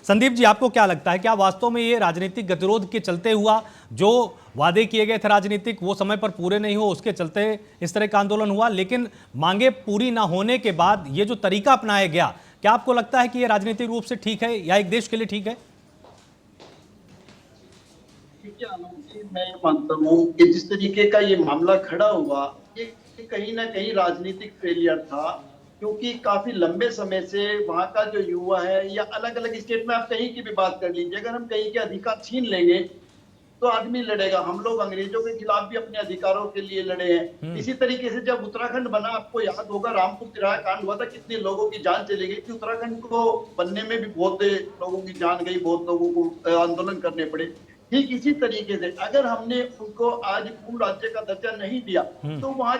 संदीप जी, आपको क्या लगता है, क्या वास्तव में ये राजनीतिक गतिरोध के चलते हुआ, जो वादे किए गए थे राजनीतिक वो समय पर पूरे नहीं हो, उसके चलते इस तरह का आंदोलन हुआ, लेकिन मांगे पूरी ना होने के बाद ये जो तरीका अपनाया गया, क्या आपको लगता है कि ये राजनीतिक रूप से ठीक है या एक देश के लिए ठीक है? मैं मानता हूँ कि जिस तरीके का ये मामला खड़ा हुआ, ये कहीं ना कहीं राजनीतिक फेलियर था, क्योंकि काफी लंबे समय से वहां का जो युवा है, या अलग अलग स्टेट में आप कहीं की भी बात कर लीजिए, अगर हम कहीं के अधिकार छीन लेंगे तो आदमी लड़ेगा। हम लोग अंग्रेजों के खिलाफ भी अपने अधिकारों के लिए लड़े हैं। इसी तरीके से जब उत्तराखंड बना, आपको याद होगा रामपुर तिराहा कांड हुआ था, कितने लोगों की जान चली गई थी। उत्तराखंड को बनने में भी बहुत लोगों की जान गई, बहुत लोगों को आंदोलन करने पड़े। ठीक इसी तरीके से अगर हमने उनको आज पूर्ण राज्य का दर्जा नहीं दिया, तो वहां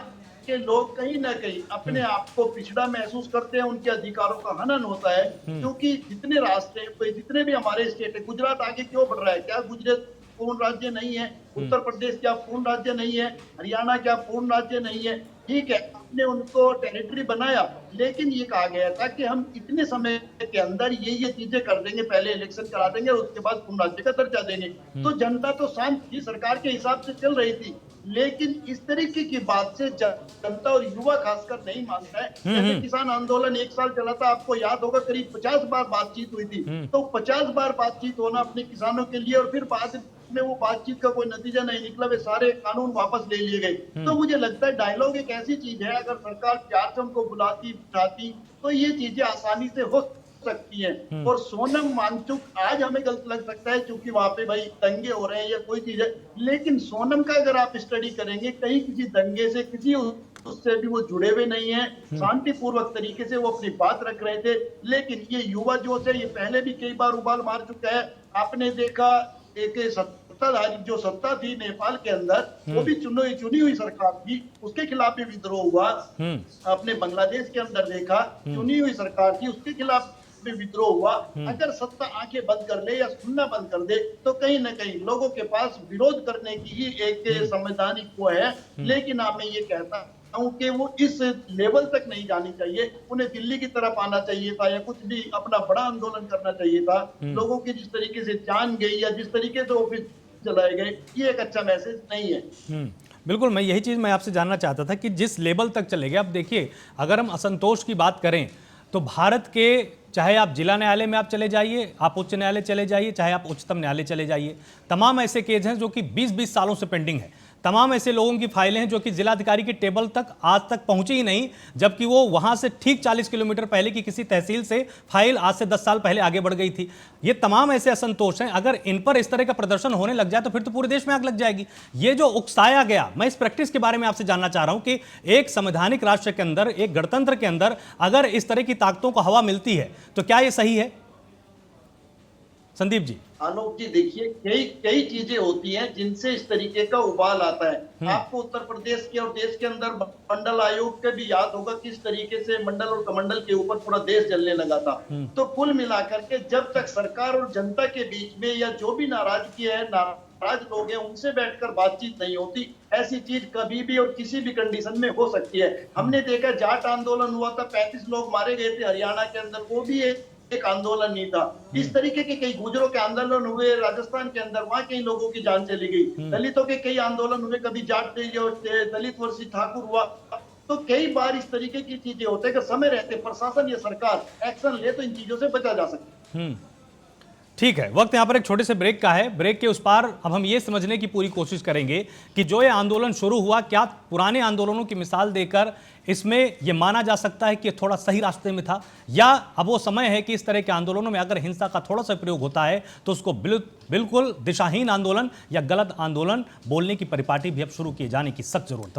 के लोग कहीं ना कहीं अपने आप को पिछड़ा महसूस करते हैं, उनके अधिकारों का हनन होता है। क्योंकि जितने रास्ते, जितने भी हमारे स्टेट है, गुजरात आगे क्यों बढ़ रहा है? क्या गुजरात पूर्ण राज्य नहीं है? उत्तर प्रदेश क्या पूर्ण राज्य नहीं है? हरियाणा क्या पूर्ण राज्य नहीं है? ठीक है, आपने उनको टेरिटरी बनाया, लेकिन ये कहा गया था कि हम इतने समय के अंदर ये चीजें कर देंगे, पहले इलेक्शन करा देंगे और उसके बाद पूर्ण राज्य का दर्जा देंगे। तो जनता तो शांत थी, सरकार के हिसाब से चल रही थी, लेकिन इस तरीके की बात से जनता और युवा खासकर नहीं मानता है। जैसे किसान आंदोलन 1 साल चला था, आपको याद होगा, करीब 50 बार बातचीत हुई थी। तो 50 बार बातचीत होना अपने किसानों के लिए, और फिर बाद में वो बातचीत का कोई नतीजा नहीं निकला, वे सारे कानून वापस ले लिए गए। तो मुझे लगता है डायलॉग एक ऐसी चीज है, अगर सरकार प्यार से उनको बुलाती बिठाती तो ये चीजें आसानी से हो सकती है। और सोनम वांगचुक आज हमें गलत लग सकता है क्योंकि वहां पे भाई दंगे हो रहे हैं या कोई चीज है, लेकिन सोनम का अगर आप स्टडी करेंगे, कहीं किसी दंगे से, किसी उससे भी वो जुड़े हुए नहीं है। शांतिपूर्वक तरीके से वो अपनी बात रख रहे थे। लेकिन ये युवा जोश है, ये पहले भी कई बार उबाल मार चुका है। आपने देखा एक सत्ताधारी जो सत्ता थी नेपाल के अंदर, वो भी चुनी हुई सरकार थी, उसके खिलाफ भी विद्रोह हुआ। आपने बांग्लादेश के अंदर देखा, चुनी हुई सरकार थी, उसके खिलाफ भी विद्रोह हुआ। अगर सत्ता आंखें बंद कर ले या सुनना बंद कर दे, तो कहीं ना कहीं लोगों के पास विरोध करने की ही एक संवैधानिक वो है। लेकिन मैं ये कहता हूं कि वो इस लेवल तक नहीं जानी चाहिए। उन्हें दिल्ली की तरफ आना चाहिए था, या कुछ भी अपना बड़ा आंदोलन करना चाहिए था। लोगों की जिस तरीके से जान गई या जिस तरीके से ऑफिस चलाए गए, ये एक अच्छा मैसेज नहीं है। बिल्कुल, मैं यही चीज़ मैं आपसे जानना चाहता था कि जिस लेवल तक चले गए। अब देखिए, अगर हम असंतोष की बात करें तो भारत के, चाहे आप जिला न्यायालय में आप चले जाइए, आप उच्च न्यायालय चले जाइए, चाहे आप उच्चतम न्यायालय चले जाइए, तमाम ऐसे केस हैं जो कि 20-20 सालों से पेंडिंग है। तमाम ऐसे लोगों की फाइलें हैं जो कि जिलाधिकारी के टेबल तक आज तक पहुंची ही नहीं, जबकि वो वहां से ठीक 40 किलोमीटर पहले की किसी तहसील से फाइल आज से 10 साल पहले आगे बढ़ गई थी। ये तमाम ऐसे असंतोष हैं। अगर इन पर इस तरह का प्रदर्शन होने लग जाए तो फिर तो पूरे देश में आग लग जाएगी। ये जो उकसाया गया, मैं इस प्रैक्टिस के बारे में आपसे जानना चाह रहा हूं कि एक संवैधानिक राष्ट्र के अंदर, एक गणतंत्र के अंदर अगर इस तरह की ताकतों को हवा मिलती है तो क्या ये सही है? संदीप जी। आलोक जी, देखिए, कई चीजें होती हैं जिनसे इस तरीके का उबाल आता है। आपको उत्तर प्रदेश के और देश के अंदर मंडल आयोग के भी याद होगा, किस तरीके से मंडल और कमंडल के ऊपर पूरा देश जलने लगा था। तो कुल मिलाकर के जब तक सरकार और जनता के बीच में, या जो भी नाराजगी है, नाराज लोग हैं, उनसे बैठकर बातचीत नहीं होती, ऐसी चीज कभी भी और किसी भी कंडीशन में हो सकती है। हमने देखा जाट आंदोलन हुआ था, 35 लोग मारे गए थे हरियाणा के अंदर, वो भी एक आंदोलन नहीं था। इस तरीके के कई गुजरों के आंदोलन हुए राजस्थान के अंदर, वहां कई लोगों की जान चली गई। दलितों के कई आंदोलन हुए, कभी जाट जो दलित वर्षी ठाकुर हुआ। तो कई बार इस तरीके की चीजें होते हैं कि समय रहते प्रशासन या सरकार एक्शन ले तो इन चीजों से बचा जा सकता है। ठीक है, वक्त यहाँ पर एक छोटे से ब्रेक का है। ब्रेक के उस पार अब हम ये समझने की पूरी कोशिश करेंगे कि जो ये आंदोलन शुरू हुआ, क्या पुराने आंदोलनों की मिसाल देकर इसमें यह माना जा सकता है कि थोड़ा सही रास्ते में था, या अब वो समय है कि इस तरह के आंदोलनों में अगर हिंसा का थोड़ा सा प्रयोग होता है तो उसको बिल्कुल दिशाहीन आंदोलन या गलत आंदोलन बोलने की परिपाटी भी अब शुरू किए जाने की सख्त जरूरत है।